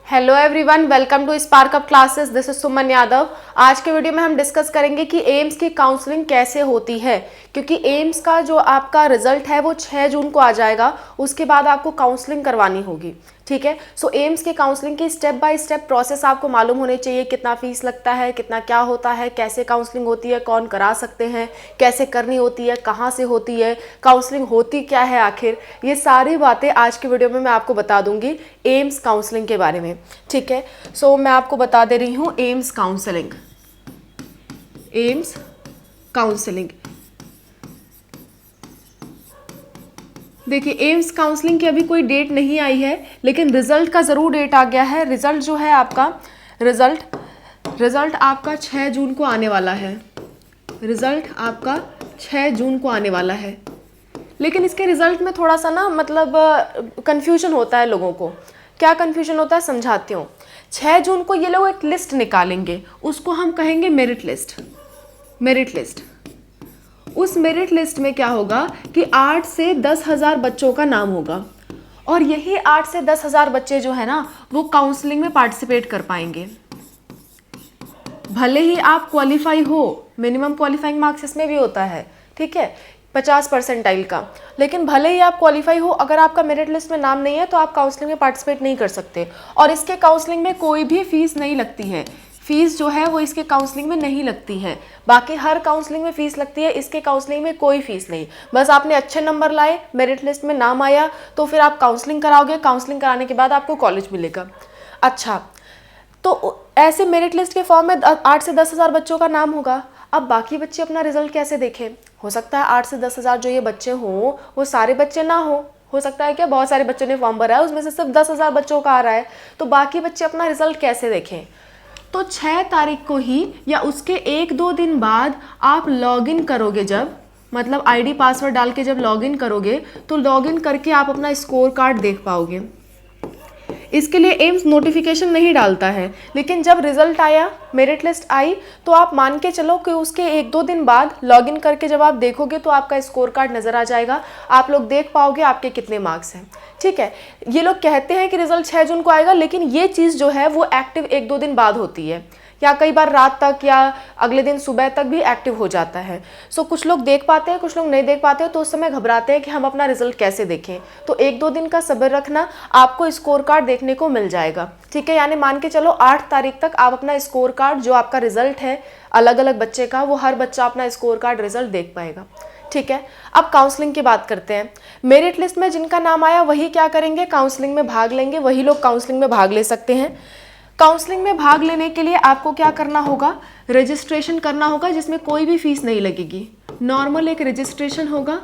Hello everyone, welcome to Spark Up Classes. This is Suman Yadav. आज के video में हम डिस्कस करेंगे कि एम्स की काउंसलिंग कैसे होती है, क्योंकि एम्स का जो आपका रिजल्ट है वो 6 जून को आ जाएगा। उसके बाद आपको काउंसलिंग करवानी होगी, ठीक है। सो एम्स की काउंसलिंग की स्टेप बाय स्टेप प्रोसेस आपको मालूम होने चाहिए। कितना फीस लगता है, कितना क्या होता है, कैसे काउंसलिंग होती है, कौन करा सकते हैं, कैसे करनी होती है, कहाँ से होती है, काउंसलिंग होती क्या है आखिर, ये सारी बातें आज की वीडियो में मैं आपको बता दूंगी एम्स काउंसलिंग के बारे में, ठीक है। सो मैं आपको बता दे रही हूँ एम्स काउंसलिंग। एम्स काउंसलिंग, देखिए एम्स काउंसलिंग की अभी कोई डेट नहीं आई है, लेकिन रिजल्ट का ज़रूर डेट आ गया है। रिजल्ट जो है आपका रिजल्ट आपका 6 जून को आने वाला है। रिजल्ट आपका 6 जून को आने वाला है, लेकिन इसके रिजल्ट में थोड़ा सा ना मतलब कन्फ्यूजन होता है लोगों को। क्या कन्फ्यूजन होता है समझाती हूँ। 6 जून को ये लोग एक लिस्ट निकालेंगे, उसको हम कहेंगे मेरिट लिस्ट। मेरिट लिस्ट, उस मेरिट लिस्ट में क्या होगा कि 8 से 10,000 बच्चों का नाम होगा, और यही 8 से 10,000 बच्चे जो है ना वो काउंसलिंग में पार्टिसिपेट कर पाएंगे। भले ही आप क्वालिफाई हो, मिनिमम क्वालिफाइंग मार्क्स इसमें भी होता है, ठीक है, 50% का, लेकिन भले ही आप क्वालिफाई हो, अगर आपका मेरिट लिस्ट में नाम नहीं है तो आप काउंसलिंग में पार्टिसिपेट नहीं कर सकते। और इसके काउंसलिंग में कोई भी फीस नहीं लगती है। फीस जो है वो इसके काउंसलिंग में नहीं लगती है। बाकी हर काउंसलिंग में फीस लगती है, इसके काउंसलिंग में कोई फीस नहीं। बस आपने अच्छे नंबर लाए, मेरिट लिस्ट में नाम आया, तो फिर आप काउंसलिंग कराओगे। काउंसलिंग कराने के बाद आपको कॉलेज मिलेगा। अच्छा, तो ऐसे मेरिट लिस्ट के फॉर्म में 8 से 10,000 बच्चों का नाम होगा। अब बाकी बच्चे अपना रिजल्ट कैसे देखें? हो सकता है 8 से 10,000 जो ये बच्चे हों वो सारे बच्चे ना हो सकता है क्या बहुत सारे बच्चों ने फॉर्म भरा है, उसमें से सिर्फ 10,000 बच्चों का आ रहा है, तो बाकी बच्चे अपना रिजल्ट कैसे देखें? तो 6 तारीख को ही या उसके 1-2 दिन बाद आप लॉगिन करोगे। जब मतलब आईडी पासवर्ड डाल के जब लॉगिन करोगे तो लॉगिन करके आप अपना स्कोर कार्ड देख पाओगे। इसके लिए एम्स नोटिफिकेशन नहीं डालता है, लेकिन जब रिजल्ट आया, मेरिट लिस्ट आई, तो आप मान के चलो कि उसके 1-2 दिन बाद लॉगिन करके जब आप देखोगे तो आपका स्कोर कार्ड नज़र आ जाएगा। आप लोग देख पाओगे आपके कितने मार्क्स हैं, ठीक है। ये लोग कहते हैं कि रिजल्ट 6 जून को आएगा, लेकिन ये चीज़ जो है वो एक्टिव 1-2 दिन बाद होती है, या कई बार रात तक या अगले दिन सुबह तक भी एक्टिव हो जाता है। सो कुछ लोग देख पाते हैं, कुछ लोग नहीं देख पाते, तो उस समय घबराते हैं कि हम अपना रिजल्ट कैसे देखें। तो 1-2 दिन का सब्र रखना, आपको स्कोर कार्ड देखने को मिल जाएगा, ठीक है। यानी मान के चलो 8 तारीख तक आप अपना स्कोर कार्ड, जो आपका रिजल्ट है अलग अलग बच्चे का, वो हर बच्चा अपना स्कोर कार्ड रिजल्ट देख पाएगा, ठीक है। अब काउंसलिंग की बात करते हैं। मेरिट लिस्ट में जिनका नाम आया वही क्या करेंगे, काउंसलिंग में भाग लेंगे। वही लोग काउंसलिंग में भाग ले सकते हैं। काउंसलिंग में भाग लेने के लिए आपको क्या करना होगा, रजिस्ट्रेशन करना होगा, जिसमें कोई भी फीस नहीं लगेगी। नॉर्मल एक रजिस्ट्रेशन होगा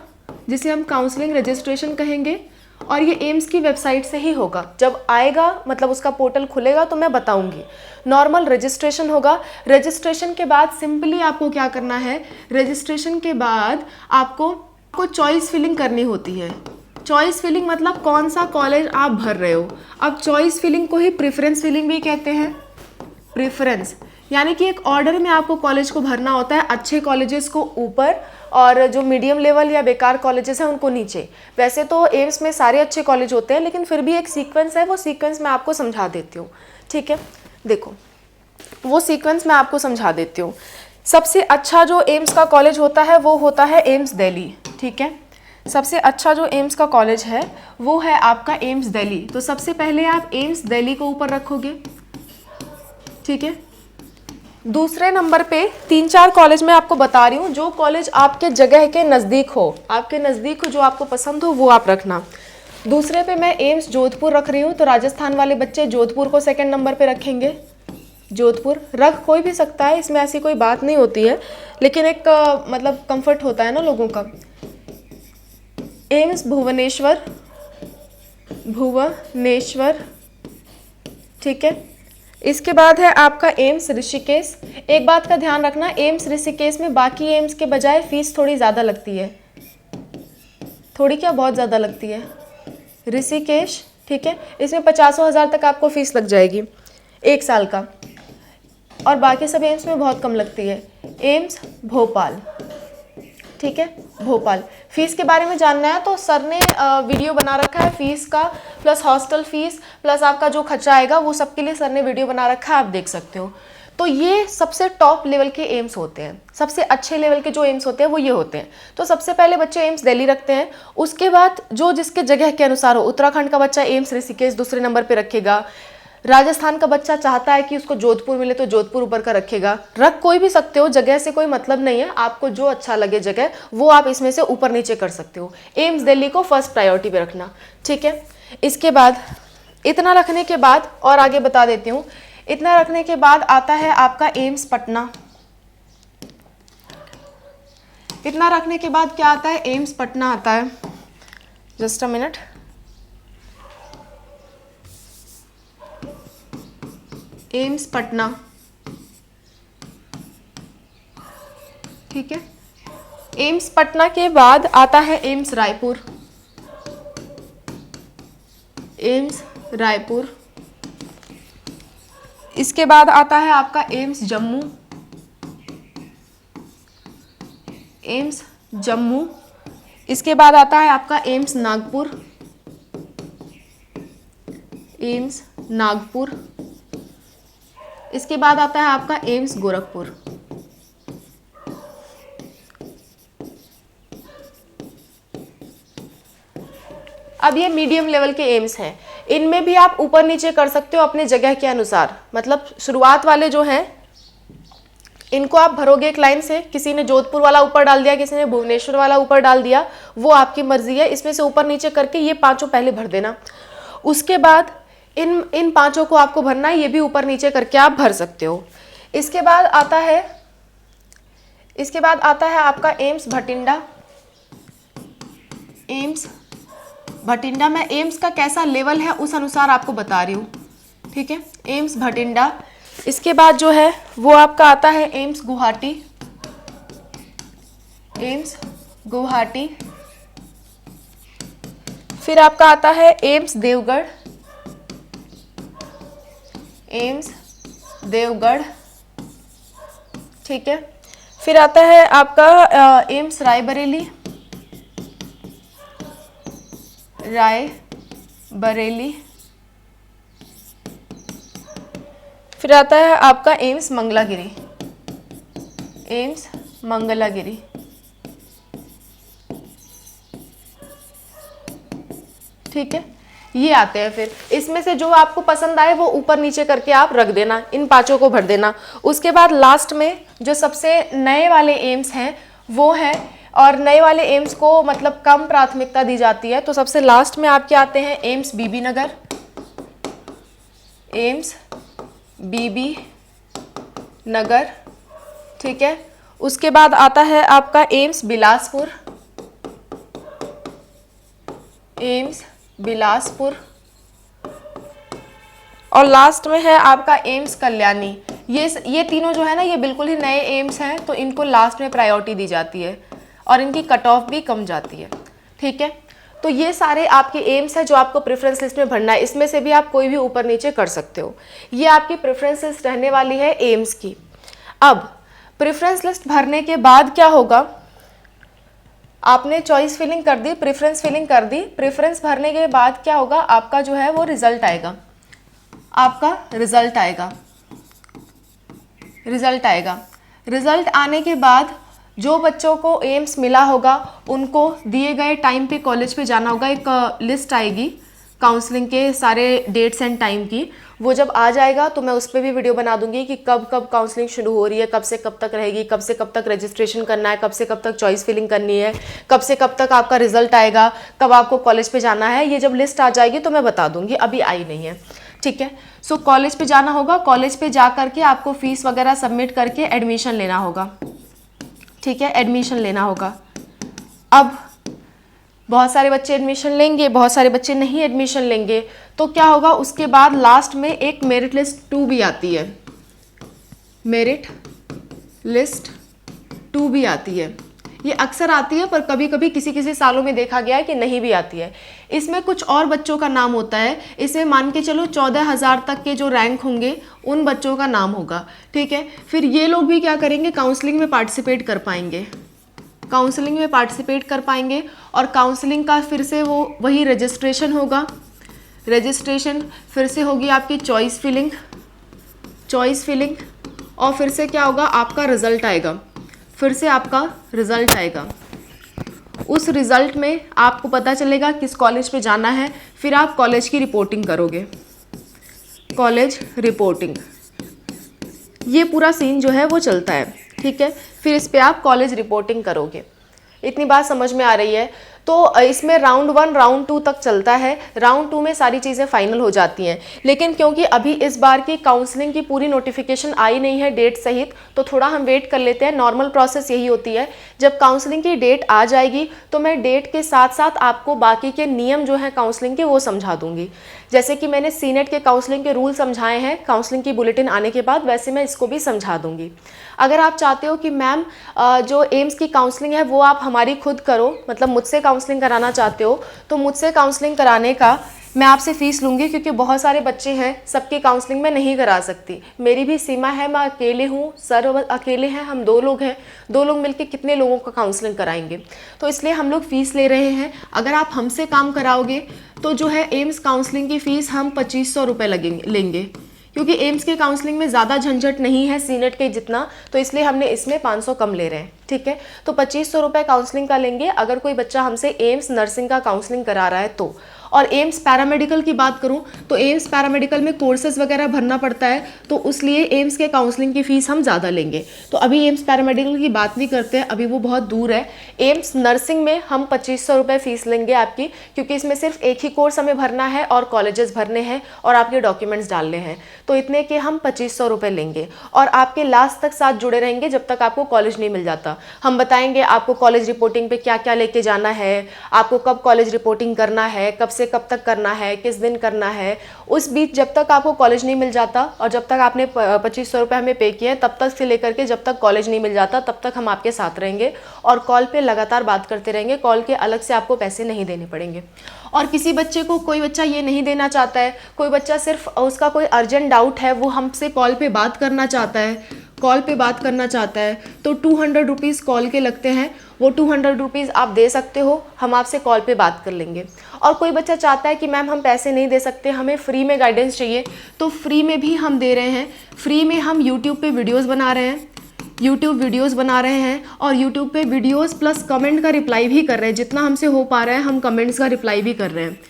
जिसे हम काउंसलिंग रजिस्ट्रेशन कहेंगे, और ये एम्स की वेबसाइट से ही होगा। जब आएगा मतलब उसका पोर्टल खुलेगा तो मैं बताऊंगी। नॉर्मल रजिस्ट्रेशन होगा। रजिस्ट्रेशन के बाद सिंपली आपको क्या करना है, रजिस्ट्रेशन के बाद आपको चॉइस फिलिंग करनी होती है। चॉइस फिलिंग मतलब कौन सा कॉलेज आप भर रहे हो। अब चॉइस फिलिंग को ही प्रेफरेंस फिलिंग भी कहते हैं। प्रेफरेंस यानी कि एक ऑर्डर में आपको कॉलेज को भरना होता है, अच्छे कॉलेजेस को ऊपर और जो मीडियम लेवल या बेकार कॉलेजेस हैं उनको नीचे। वैसे तो एम्स में सारे अच्छे कॉलेज होते हैं, लेकिन फिर भी एक सीक्वेंस है, वो सीक्वेंस मैं आपको समझा देती हूँ, ठीक है। देखो वो सीक्वेंस मैं आपको समझा देती हूँ। सबसे अच्छा जो एम्स का कॉलेज होता है वो होता है एम्स दिल्ली, ठीक है। सबसे अच्छा जो एम्स का कॉलेज है वो है आपका एम्स दिल्ली। तो सबसे पहले आप एम्स दिल्ली को ऊपर रखोगे, ठीक है। दूसरे नंबर पे 3-4 कॉलेज मैं आपको बता रही हूँ, जो कॉलेज आपके जगह के नज़दीक हो, आपके नज़दीक हो, जो आपको पसंद हो वो आप रखना। दूसरे पे मैं एम्स जोधपुर रख रही हूँ, तो राजस्थान वाले बच्चे जोधपुर को सेकंड नंबर पे रखेंगे। जोधपुर रख कोई भी सकता है, इसमें ऐसी कोई बात नहीं होती है, लेकिन एक मतलब कंफर्ट होता है ना लोगों का। एम्स भुवनेश्वर, ठीक है। इसके बाद है आपका एम्स ऋषिकेश। एक बात का ध्यान रखना, एम्स ऋषिकेश में बाकी एम्स के बजाय फीस थोड़ी ज़्यादा लगती है। थोड़ी क्या, बहुत ज़्यादा लगती है। ऋषिकेश, ठीक है, इसमें 50,000 तक आपको फीस लग जाएगी 1 साल का, और बाकी सब एम्स में बहुत कम लगती है। एम्स भोपाल, ठीक है। भोपाल। फीस के बारे में जानना है तो सर ने वीडियो बना रखा है फीस का, प्लस हॉस्टल फीस, प्लस आपका जो खर्चा आएगा वो सबके लिए सर ने वीडियो बना रखा है, आप देख सकते हो। तो ये सबसे टॉप लेवल के एम्स होते हैं, सबसे अच्छे लेवल के जो एम्स होते हैं वो ये होते हैं। तो सबसे पहले बच्चे एम्स दिल्ली रखते हैं, उसके बाद जो जिसके जगह के अनुसार हो, उत्तराखंड का बच्चा एम्स ऋषिकेश दूसरे नंबर पे रखेगा, राजस्थान का बच्चा चाहता है कि उसको जोधपुर मिले तो जोधपुर ऊपर का रखेगा। रख कोई भी सकते हो, जगह से कोई मतलब नहीं है, आपको जो अच्छा लगे जगह वो आप इसमें से ऊपर नीचे कर सकते हो। एम्स दिल्ली को फर्स्ट प्रायोरिटी पे रखना, ठीक है। इसके बाद इतना रखने के बाद और आगे बता देती हूँ, इतना रखने के बाद आता है आपका एम्स पटना। इतना रखने के बाद क्या आता है, एम्स पटना आता है। Just a minute, AIIMS Patna, ठीक है। एम्स पटना के बाद आता है एम्स रायपुर, एम्स रायपुर। इसके बाद आता है आपका एम्स जम्मू, एम्स जम्मू। इसके बाद आता है आपका एम्स नागपुर, एम्स नागपुर। इसके बाद आता है आपका एम्स गोरखपुर। अब ये मीडियम लेवल के एम्स हैं, इनमें भी आप ऊपर नीचे कर सकते हो अपने जगह के अनुसार। मतलब शुरुआत वाले जो हैं इनको आप भरोगे एक लाइन से, किसी ने जोधपुर वाला ऊपर डाल दिया, किसी ने भुवनेश्वर वाला ऊपर डाल दिया, वो आपकी मर्जी है। इसमें से ऊपर नीचे करके ये पांचों पहले भर देना, उसके बाद इन पांचों को आपको भरना है, ये भी ऊपर नीचे करके आप भर सकते हो। इसके बाद आता है आपका एम्स भटिंडा, एम्स भटिंडा। मैं एम्स का कैसा लेवल है उस अनुसार आपको बता रही हूँ, ठीक है, एम्स भटिंडा। इसके बाद जो है वो आपका आता है एम्स गुवाहाटी, एम्स गुवाहाटी। फिर आपका आता है एम्स देवगढ़, एम्स देवगढ़, ठीक है। फिर आता है आपका एम्स रायबरेली, रायबरेली। फिर आता है आपका एम्स मंगलागिरी, एम्स मंगलागिरी। ठीक है, ये आते हैं। फिर इसमें से जो आपको पसंद आए वो ऊपर नीचे करके आप रख देना, इन पांचों को भर देना। उसके बाद लास्ट में जो सबसे नए वाले एम्स हैं वो है, और नए वाले एम्स को मतलब कम प्राथमिकता दी जाती है, तो सबसे लास्ट में आपके आते हैं एम्स बीबी नगर, एम्स बीबी नगर, ठीक है। उसके बाद आता है आपका एम्स बिलासपुर, एम्स बिलासपुर। और लास्ट में है आपका एम्स कल्याणी। ये तीनों जो है ना, ये बिल्कुल ही नए एम्स हैं, तो इनको लास्ट में प्रायोरिटी दी जाती है और इनकी कट ऑफ भी कम जाती है, ठीक है। तो ये सारे आपके एम्स हैं जो आपको प्रेफरेंस लिस्ट में भरना है। इसमें से भी आप कोई भी ऊपर नीचे कर सकते हो। ये आपकी प्रेफरेंस लिस्ट रहने वाली है एम्स की। अब प्रेफरेंस लिस्ट भरने के बाद क्या होगा, आपने चॉइस फिलिंग कर दी, प्रेफरेंस फिलिंग कर दी। प्रेफरेंस भरने के बाद क्या होगा, आपका जो है वो रिजल्ट आएगा, आपका रिजल्ट आएगा, रिजल्ट आएगा। रिजल्ट आने के बाद जो बच्चों को एम्स मिला होगा उनको दिए गए टाइम पे कॉलेज पे जाना होगा। एक लिस्ट आएगी काउंसलिंग के सारे डेट्स एंड टाइम की, वो जब आ जाएगा तो मैं उस पर भी वीडियो बना दूंगी कि कब कब काउंसलिंग शुरू हो रही है, कब से कब तक रहेगी, कब से कब तक रजिस्ट्रेशन करना है, कब से कब तक चॉइस फिलिंग करनी है, कब से कब तक आपका रिजल्ट आएगा, कब आपको कॉलेज पे जाना है। ये जब लिस्ट आ जाएगी तो मैं बता दूंगी, अभी आई नहीं है, ठीक है। सो कॉलेज पे जाना होगा, कॉलेज पे जा करके आपको फीस वगैरह सबमिट करके एडमिशन लेना होगा, ठीक है, एडमिशन लेना होगा। अब बहुत सारे बच्चे एडमिशन लेंगे, बहुत सारे बच्चे नहीं एडमिशन लेंगे, तो क्या होगा, उसके बाद लास्ट में एक मेरिट लिस्ट 2 भी आती है, मेरिट लिस्ट 2 भी आती है। ये अक्सर आती है, पर कभी कभी किसी किसी सालों में देखा गया है कि नहीं भी आती है। इसमें कुछ और बच्चों का नाम होता है, इसमें मान के चलो 14,000 तक के जो रैंक होंगे उन बच्चों का नाम होगा, ठीक है। फिर ये लोग भी क्या करेंगे, काउंसलिंग में पार्टिसिपेट कर पाएंगे, काउंसलिंग में पार्टिसिपेट कर पाएंगे। और काउंसलिंग का फिर से वो वही रजिस्ट्रेशन होगा, रजिस्ट्रेशन फिर से होगी आपकी चॉइस फिलिंग, और फिर से क्या होगा, आपका रिजल्ट आएगा, फिर से आपका रिजल्ट आएगा। उस रिजल्ट में आपको पता चलेगा किस कॉलेज पे जाना है, फिर आप कॉलेज की रिपोर्टिंग करोगे, कॉलेज रिपोर्टिंग, ये पूरा सीन जो है वो चलता है, ठीक है। फिर इस पे आप कॉलेज रिपोर्टिंग करोगे। इतनी बात समझ में आ रही है? तो इसमें राउंड 1 राउंड 2 तक चलता है। राउंड 2 में सारी चीज़ें फाइनल हो जाती हैं, लेकिन क्योंकि अभी इस बार की काउंसलिंग की पूरी नोटिफिकेशन आई नहीं है डेट सहित, तो थोड़ा हम वेट कर लेते हैं। नॉर्मल प्रोसेस यही होती है, जब काउंसलिंग की डेट आ जाएगी तो मैं डेट के साथ साथ आपको बाकी के नियम जो हैं काउंसलिंग के वो समझा दूंगी। जैसे कि मैंने सीनेट के काउंसलिंग के रूल समझाए हैं काउंसलिंग की बुलेटिन आने के बाद, वैसे मैं इसको भी समझा दूंगी। अगर आप चाहते हो कि मैम जो एम्स की काउंसलिंग है वो आप हमारी खुद करो, मतलब मुझसे काउंसलिंग कराना चाहते हो, तो मुझसे काउंसलिंग कराने का मैं आपसे फ़ीस लूँगी, क्योंकि बहुत सारे बच्चे हैं, सबकी काउंसलिंग मैं नहीं करा सकती। मेरी भी सीमा है, मैं अकेले हूँ, सर अकेले हैं, हम 2 लोग हैं, 2 लोग मिलकर कितने लोगों का काउंसलिंग कराएंगे, तो इसलिए हम लोग फ़ीस ले रहे हैं। अगर आप हमसे काम कराओगे तो जो है एम्स काउंसलिंग की फ़ीस हम 2500 रुपये लेंगे, क्योंकि एम्स के काउंसलिंग में ज़्यादा झंझट नहीं है सीनेट के जितना, तो इसलिए हमने इसमें 500 कम ले रहे हैं, ठीक है। तो 2500 रुपये काउंसलिंग का लेंगे अगर कोई बच्चा हमसे एम्स नर्सिंग का काउंसलिंग करा रहा है तो। और एम्स पैरामेडिकल की बात करूं तो एम्स पैरामेडिकल में कोर्सेज वगैरह भरना पड़ता है, तो उसलिए एम्स के काउंसलिंग की फ़ीस हम ज़्यादा लेंगे। तो अभी एम्स पैरामेडिकल की बात नहीं करते हैं, अभी वो बहुत दूर है। एम्स नर्सिंग में हम 2500 रुपये फ़ीस लेंगे आपकी, क्योंकि इसमें सिर्फ एक ही कोर्स हमें भरना है और कॉलेजेस भरने हैं और आपके डॉक्यूमेंट्स डालने हैं, तो इतने के हम 2500 रुपये लेंगे। और आपके लास्ट तक साथ जुड़े रहेंगे जब तक आपको कॉलेज नहीं मिल जाता। हम बताएंगे आपको कॉलेज रिपोर्टिंग पे क्या क्या लेके जाना है, आपको कब कॉलेज रिपोर्टिंग करना है, कब से कब तक करना है, किस दिन करना है। उस बीच जब तक आपको कॉलेज नहीं मिल जाता और जब तक आपने 2500 रुपये हमें पे किए हैं, तब तक से लेकर के जब तक कॉलेज नहीं मिल जाता तब तक हम आपके साथ रहेंगे और कॉल पे लगातार बात करते रहेंगे। कॉल के अलग से आपको पैसे नहीं देने पड़ेंगे। और किसी बच्चे को, कोई बच्चा ये नहीं देना चाहता है, कोई बच्चा सिर्फ उसका कोई अर्जेंट डाउट है, वो हमसे कॉल पे बात करना चाहता है, कॉल पे बात करना चाहता है, तो 200 रुपीज़ कॉल के लगते हैं, वो 200 रुपीज़ आप दे सकते हो, हम आपसे कॉल पे बात कर लेंगे। और कोई बच्चा चाहता है कि मैम हम पैसे नहीं दे सकते, हमें फ्री में गाइडेंस चाहिए, तो फ्री में भी हम दे रहे हैं। फ्री में हम यूट्यूब पे वीडियोज़ बना रहे हैं, यूट्यूब वीडियोज़ बना रहे हैं और यूट्यूब पे वीडियोज़ प्लस कमेंट का रिप्लाई भी कर रहे हैं। जितना हमसे हो पा रहा है हम कमेंट्स का रिप्लाई भी कर रहे हैं।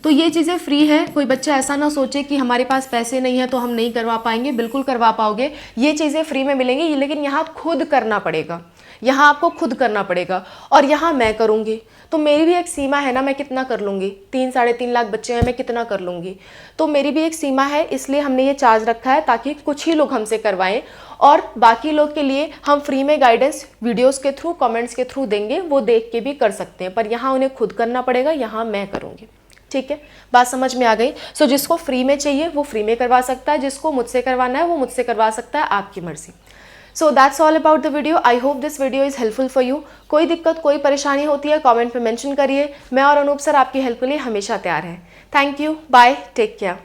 तो ये चीज़ें फ्री है। कोई बच्चा ऐसा ना सोचे कि हमारे पास पैसे नहीं है तो हम नहीं करवा पाएंगे, बिल्कुल करवा पाओगे। ये चीज़ें फ्री में मिलेंगी, लेकिन यहाँ खुद करना पड़ेगा, यहाँ आपको खुद करना पड़ेगा। और यहाँ मैं करूँगी तो मेरी भी एक सीमा है ना, मैं कितना कर लूँगी, 3-3.5 लाख बच्चे हैं, मैं कितना कर लूँगी, तो मेरी भी एक सीमा है। इसलिए हमने ये चार्ज रखा है ताकि कुछ ही लोग हमसे करवाएं और बाकी लोग के लिए हम फ्री में गाइडेंस वीडियोस के थ्रू, कमेंट्स के थ्रू देंगे, वो देख के भी कर सकते हैं, पर यहाँ उन्हें खुद करना पड़ेगा, यहाँ मैं करूँगी। ठीक है, बात समझ में आ गई। सो जिसको फ्री में चाहिए वो फ्री में करवा सकता है, जिसको मुझसे करवाना है वो मुझसे करवा सकता है, आपकी मर्जी। So that's all about the video. I hope this video is helpful for you. कोई दिक्कत, कोई परेशानी होती है कमेंट में मेंशन करिए। मैं और अनूप सर आपकी हेल्प के लिए हमेशा तैयार हैं। Thank you, bye, take care.